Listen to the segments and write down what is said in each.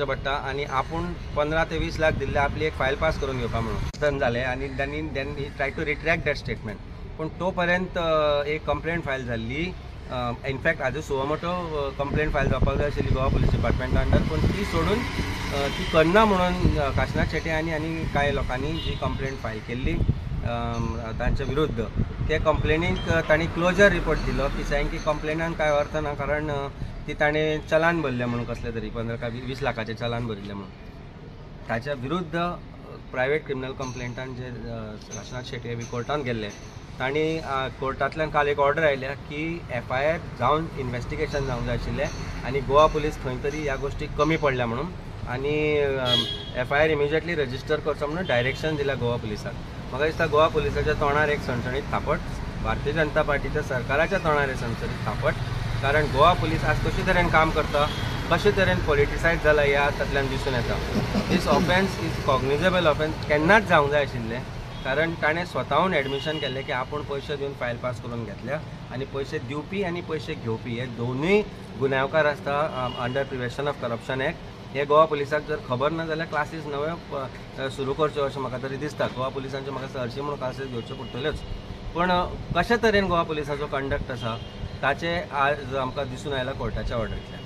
करचें पडटा आनी आपूण 15 ते 20 लाख दिल्ले आपली एक फायल पास करून घेवपा म्हणून जालें आनी then he try to retract that statement. पूण तो पर्यंत एक कंप्लेंट फायल जाल्ली. इनफॅक्ट हाजो सुमोटो कंप्लेंट फायल जावपाक जाय आशिल्ली गोवा पुलीस डिपार्टमेंटा अंडर, पूण ती सोडून ती करना म्हणून काशिनाथ शेट्टी आनी कांय लोकांनी जी कंप्लेंट फायल केल्ली तांच्या विरुद्ध, ते कंप्लेनीक तांणी क्लोजर रिपोर्ट दिलो की saying की कंप्लेनान कांय अर्थ ना, कारण ती ताणें चलान भरलें म्हणून कसलें तरी 15 का 20 लाखाचें चलान भरिल्लें म्हणून. ताच्या विरुद्ध प्रायवेट क्रिमिनल कंप्लेंटान जे काशिनाथ शेट्टी बी कोर्टान गेल्ले, तांणी कोर्टांतल्यान काल एक ऑर्डर आयल्या की FIR जावन इन्व्हेस्टिगेशन जावंक जाय आशिल्लें आनी गोवा पुलीस खंय तरी ह्या गोष्टीक कमी पडल्या म्हणून, आनी FIR इमिजिएटली रजिस्टर करचो म्हणून डायरेक्शन दिल्या गोवा पुलिसाक. म्हाका दिसता गोवा पुलिसाच्या तोंडार एक सणसणीत थापट, भारतीय जनता पार्टीच्या सरकाराच्या तोंडार एक सणसणीत थापट, कारण गोवा पुलीस आज कशे तरेन काम करता, कशे तरेन पॉलिटिसायज जाला ह्या तातूंतल्यान दिसून येता. दीस ऑफेन्स इज कॉग्निजेबल ऑफेन्स, केन्नाच जावंक जाय आशिल्लें, कारण ताणें स्वताहून एडमिशन केल्लें की आपूण पयशे दिवन फायल पास करून घेतल्या आनी पयशे दिवपी आनी पयशे घेवपी हे दोनूय गुन्यांवकार आसता under prevention of corruption act. हे गोवा पुलिसाक जर खबर ना जाल्यार क्लासीस नव्यो सुरू करच्यो अशें म्हाका तरी दिसता. गोवा पुलिसांचे म्हाका हरशीं म्हणून क्लासीस घेवच्यो पडटल्योच. पूण कशे तरेन गोवा पुलिसाचो कंडक्ट आसा ताचे आज आमकां दिसून आयला कोर्टाच्या ऑर्डरींतल्यान.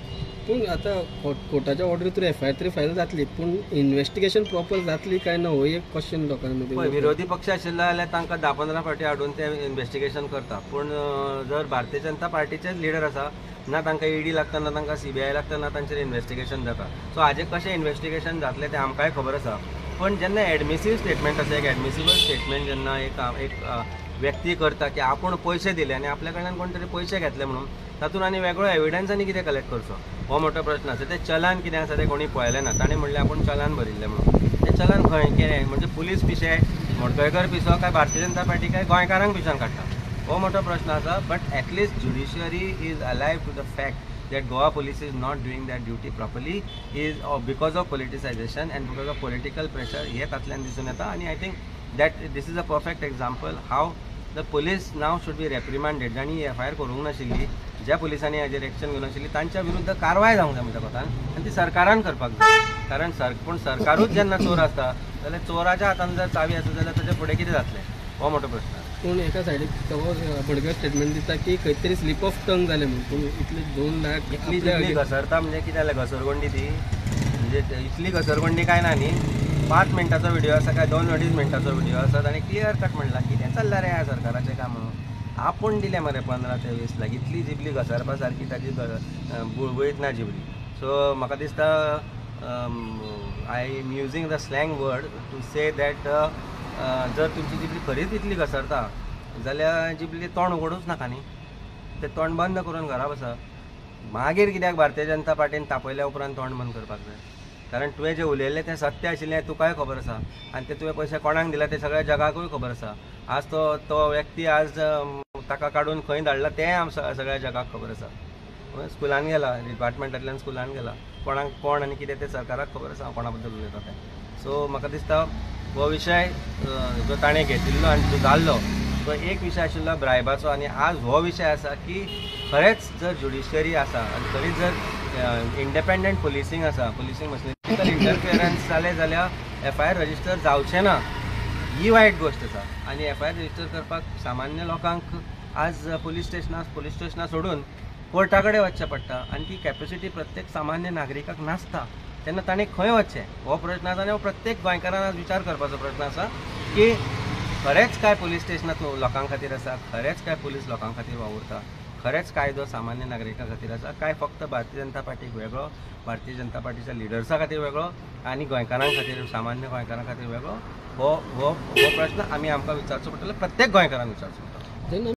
पूण आतां कोर्टाच्या ऑर्डरींतून FIR तरी फायल जातली, पूण इन्व्हेस्टिगेशन प्रॉपर जातली काय ना हो एक क्वेश्चन लोकांमध्ये. पळय, विरोधी पक्ष आशिल्लो जाल्यार तांकां 10-15 फावटी हाडून ते इन्व्हेस्टिगेशन करता. पूण जर भारतीय जनता पार्टीचेच लिडर आसा, ना तांकां ED लागता, ना तांकां CBI लागता, ना तांचेर इन्व्हेस्टिगेशन जाता. सो हाजें कशें इन्व्हेस्टिगेशन जातलें तें आमकांय खबर आसा. पण जेन्ना एडमिसीव स्टेटमेंट आसा, एक एडमिसिबल स्टेटमेंट जेन्ना एक व्यक्ती करता की आपूण पयशे दिले आनी आपल्या कडल्यान कोण तरी पयशे घेतले म्हणून, तातूंत आनी वेगळो एविडन्स आनी कितें कलेक्ट करचो, हो मोठो प्रश्न आसा. तें चलान कितें आसा तें कोणी पळयलें ना. ताणें म्हणलें आपूण चलान भरिल्लें म्हणून. तें चलान खंय कितें म्हणजे पुलीस पिशे, मडकयकर पिसो, काय भारतीय जनता पार्टी, काय गोंयकारांक पिशान काडटा, हो मोठो प्रश्न आसा. But at least judiciary is alive to the fact that Goa police is not doing that duty properly is because of politicization and because of political pressure. हे तातल्यान दिसून येता. आनी I think that this is a perfect example how the police now should be reprimanded. जाणी FIR करूंक नाशिल्ली, ज्या पुलिसांनी हाजेर एक्शन घेवंक नाशिल्ली तांच्या विरुद्ध कारवाय जावंक जाय म्हणटा कोतान, आनी ती सरकारान करपाक जाय. कारण पूण सरकारूच जेन्ना चोर आसता जाल्यार चोराच्या हातान जर चावी आसा जाल्यार ताचे फुडें कितें जातलें, हो मोठो प्रश्न. पूण एका सायडीक तो बडगत स्टेटमेंट दिता की खंय तरी स्लीप ऑफ टंग जालें म्हणून. पूण इतले 2 लाख इतली जितली घसरता म्हणजे कितें जालें घसरगुंडी ती, म्हणजे इतली घसरगुंडी काय ना न्ही. 5 मिनटाचो व्हिडिओ आसा काय 2-2.5 मिनटाचो व्हिडिओ आसा, ताणें क्लियर कट म्हणला कितें चल्लां रे ह्या सरकाराचें काम. आपूण दिलें मरे 15 ते 20 लाख, इतली जिबली घसरपा सारकी ताजी बुळबुळीत ना जिबली. सो म्हाका दिसता I am using the slang word to say that जर तुमची जिबली खरीच इतली घसरता जाल्यार जिबली तोंड उगडूच नाका न्ही, तें तोंड बंद करून घरा बसा. मागीर कित्याक भारतीय जनता पार्टीन तापयल्या उपरांत तोंड बंद करपाक जाय, कारण तुवें जें उलयल्लें तें सत्य आशिल्लें तुकाय खबर आसा आनी ते तुवें पयशे कोणाक दिला तें सगळ्या जगाकूय खबर आसा. आज तो व्यक्ती आज ताका काडून खंय धाडला तें सगळ्या जगाक खबर आसा. स्कुलान गेला, डिपार्टमेंटांतल्यान स्कुलान गेला, कोण आनी कितें तें सरकाराक खबर आसा कोणा बद्दल उलयता तें. सो म्हाका दिसता हो विशय जो ताणें घेतिल्लो आनी जो जाल्लो तो एक विशय आशिल्लो ब्रायबाचो, आनी आज हो विशय आसा की खरेंच जर ज्युडिशियरी आसा आनी खरीच जर इंडिपेंडंट पुलिसींग आसा, पुलिसींग मशिनरी इंटरफियरन्स जालें जाल्यार FIR रजिस्टर जावचें ना, ही वायट गोश्ट आसा. आनी FIR रजिस्टर करपाक सामान्य लोकांक आज पुलीस स्टेशनां सोडून कोर्टा कडेन वचचें पडटा आनी ती कॅपेसिटी प्रत्येक सामान्य नागरिकाक नासता. तेन्ना ताणें खंय वचचें हो प्रश्न आसा. आनी हो प्रत्येक गोंयकारान आज विचार करपाचो प्रश्न आसा की खरेंच काय पुलीस स्टेशनां लोकां खातीर आसा, खरेंच काय पुलीस लोकां खातीर वावुरता, खरेंच कायदो सामान्य नागरिकां खातीर आसा, काय फक्त भारतीय जनता पार्टीक वेगळो, भारतीय जनता पार्टीच्या लिडर्सा खातीर वेगळो आनी गोंयकारां खातीर, सामान्य गोंयकारां खातीर वेगळो. हो प्रश्न आमकां विचारचो पडटलो, प्रत्येक गोंयकारान विचारचो पडटलो.